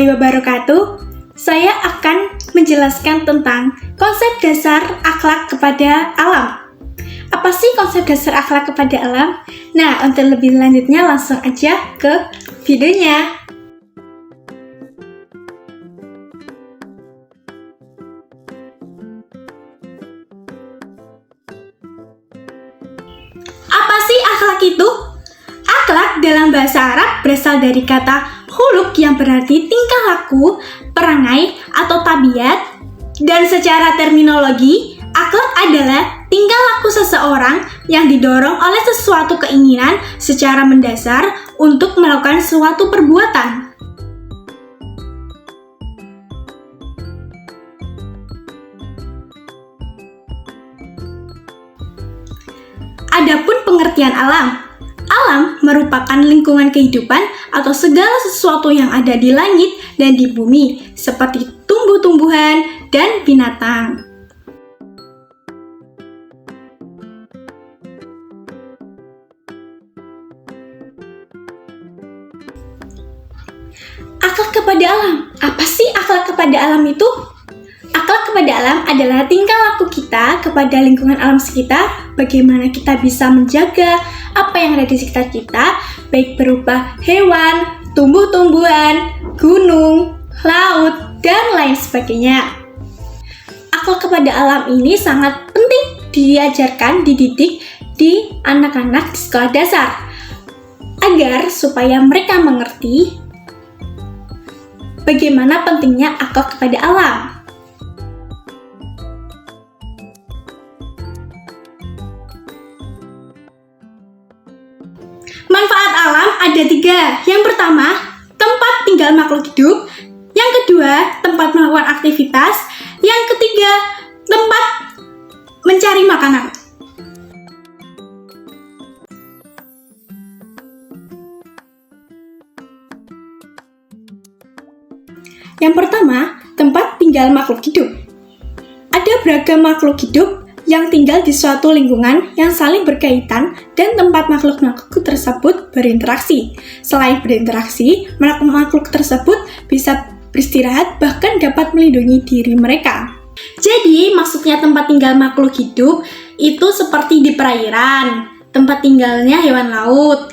warahmatullahi wabarakatuh. Saya akan menjelaskan tentang konsep dasar akhlak kepada alam. Apa sih konsep dasar akhlak kepada alam? Nah, untuk lebih lanjutnya langsung aja ke videonya. Apa sih akhlak itu? Akhlak dalam bahasa Arab berasal dari kata khuluq yang berarti tingkah laku, perangai, atau tabiat. Dan secara terminologi, akhlak adalah tingkah laku seseorang yang didorong oleh sesuatu keinginan secara mendasar untuk melakukan suatu perbuatan. Adapun pengertian alam. Alam merupakan lingkungan kehidupan atau segala sesuatu yang ada di langit dan di bumi, seperti tumbuh-tumbuhan dan binatang. Akhlak kepada alam. Apa sih akhlak kepada alam itu? Akhlak kepada alam adalah tingkah laku kita kepada lingkungan alam sekitar, bagaimana kita bisa menjaga apa yang ada di sekitar kita, baik berupa hewan, tumbuh-tumbuhan, gunung, laut, dan lain sebagainya. Akhlak kepada alam ini sangat penting diajarkan, dididik di anak-anak di sekolah dasar, agar supaya mereka mengerti bagaimana pentingnya akhlak kepada alam. Manfaat alam ada 3. Yang pertama, tempat tinggal makhluk hidup. Yang kedua, tempat melakukan aktivitas. Yang ketiga, tempat mencari makanan. Yang pertama, tempat tinggal makhluk hidup. Ada beragam makhluk hidup yang tinggal di suatu lingkungan yang saling berkaitan dan tempat makhluk-makhluk tersebut berinteraksi. Selain berinteraksi, makhluk tersebut bisa beristirahat bahkan dapat melindungi diri mereka. Jadi, maksudnya tempat tinggal makhluk hidup itu seperti di perairan, tempat tinggalnya hewan laut.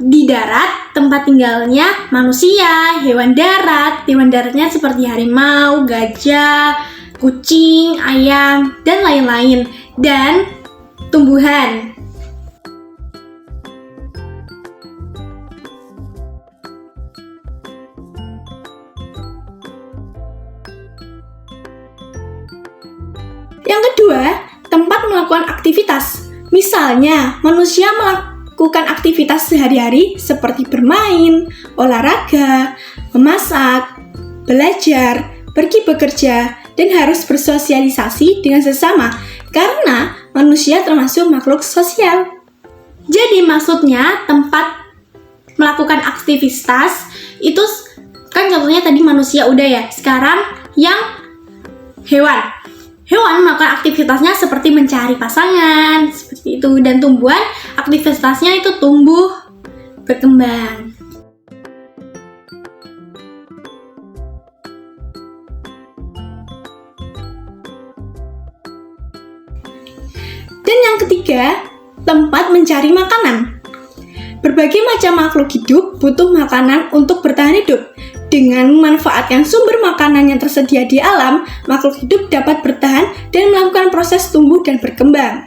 Di darat, tempat tinggalnya manusia, hewan darat. Hewan daratnya seperti harimau, gajah, kucing, ayam, dan lain-lain, dan tumbuhan. Yang kedua, tempat melakukan aktivitas. Misalnya, manusia melakukan aktivitas sehari-hari seperti bermain, olahraga, memasak, belajar, pergi bekerja, dan harus bersosialisasi dengan sesama karena manusia termasuk makhluk sosial. Jadi maksudnya tempat melakukan aktivitas itu kan contohnya tadi manusia udah ya. Sekarang yang hewan. Hewan melakukan aktivitasnya seperti mencari pasangan, seperti itu, dan tumbuhan aktivitasnya itu tumbuh, berkembang. Dan yang ketiga, tempat mencari makanan. Berbagai macam makhluk hidup butuh makanan untuk bertahan hidup. Dengan memanfaatkan sumber makanan yang tersedia di alam, makhluk hidup dapat bertahan dan melakukan proses tumbuh dan berkembang.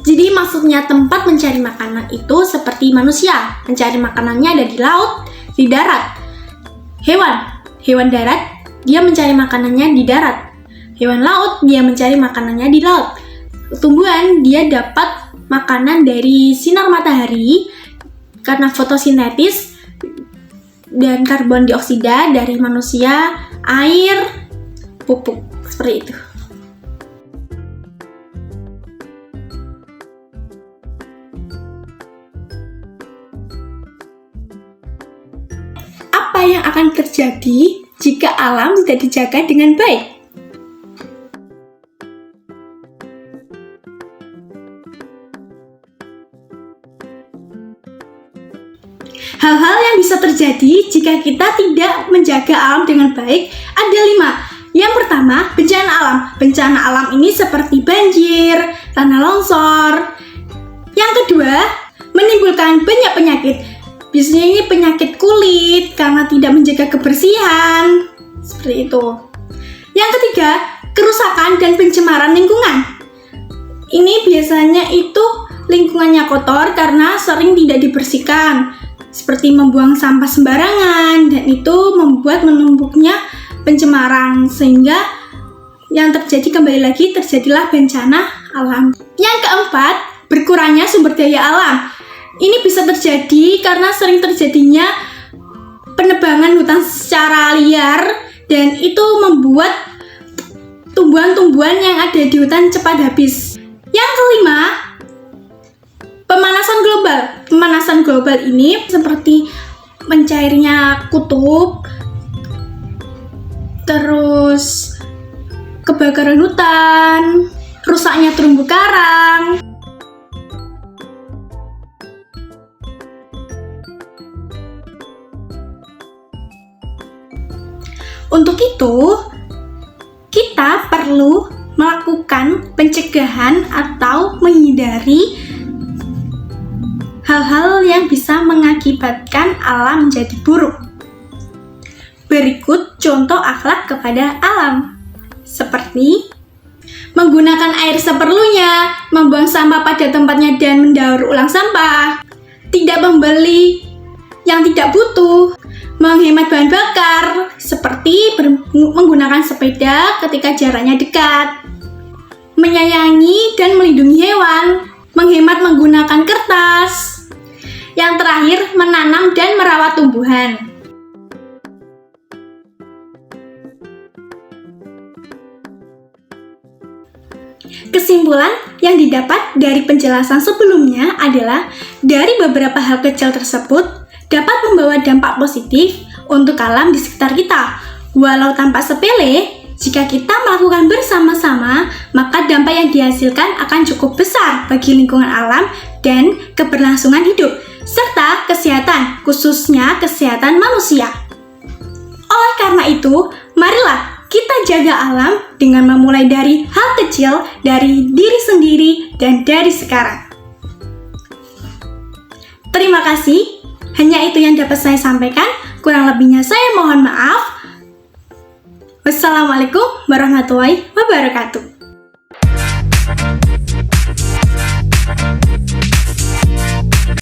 Jadi maksudnya tempat mencari makanan itu seperti manusia, mencari makanannya ada di laut, di darat. Hewan darat, dia mencari makanannya di darat. Hewan laut, dia mencari makanannya di laut. Tumbuhan, dia dapat makanan dari sinar matahari karena fotosintesis dan karbon dioksida dari manusia, air, pupuk, seperti itu. Apa yang akan terjadi jika alam tidak dijaga dengan baik? Hal-hal yang bisa bisa terjadi jika kita tidak menjaga alam dengan baik ada 5. Yang pertama, bencana alam. Bencana alam ini seperti banjir, tanah longsor. Yang kedua, menimbulkan banyak penyakit. Biasanya ini penyakit kulit karena tidak menjaga kebersihan. Seperti itu. Yang ketiga, kerusakan dan pencemaran lingkungan. Ini biasanya itu lingkungannya kotor karena sering tidak dibersihkan, seperti membuang sampah sembarangan, dan itu membuat menumpuknya pencemaran, sehingga yang terjadi kembali lagi terjadilah bencana alam. Yang keempat, berkurangnya sumber daya alam. Ini bisa terjadi karena sering terjadinya penebangan hutan secara liar, dan itu membuat tumbuhan-tumbuhan yang ada di hutan cepat habis. Yang kelima, pemanasan global. Pemanasan global ini seperti mencairnya kutub, terus kebakaran hutan, rusaknya terumbu karang. Untuk itu, kita perlu melakukan pencegahan atau menghindari hal-hal yang bisa mengakibatkan alam menjadi buruk. Berikut contoh akhlak kepada alam, seperti menggunakan air seperlunya, membuang sampah pada tempatnya dan mendaur ulang sampah, tidak membeli yang tidak butuh, menghemat bahan bakar, seperti menggunakan sepeda ketika jaraknya dekat, menyayangi dan melindungi hewan, menghemat menggunakan kertas. Yang terakhir, menanam dan merawat tumbuhan. Kesimpulan yang didapat dari penjelasan sebelumnya adalah dari beberapa hal kecil tersebut dapat membawa dampak positif untuk alam di sekitar kita. Walau tampak sepele, jika kita melakukan bersama-sama, maka dampak yang dihasilkan akan cukup besar bagi lingkungan alam dan keberlangsungan hidup, serta kesehatan, khususnya kesehatan manusia. Oleh karena itu, marilah kita jaga alam dengan memulai dari hal kecil, dari diri sendiri, dan dari sekarang. Terima kasih. Hanya itu yang dapat saya sampaikan. Kurang lebihnya saya mohon maaf. Wassalamualaikum warahmatullahi wabarakatuh.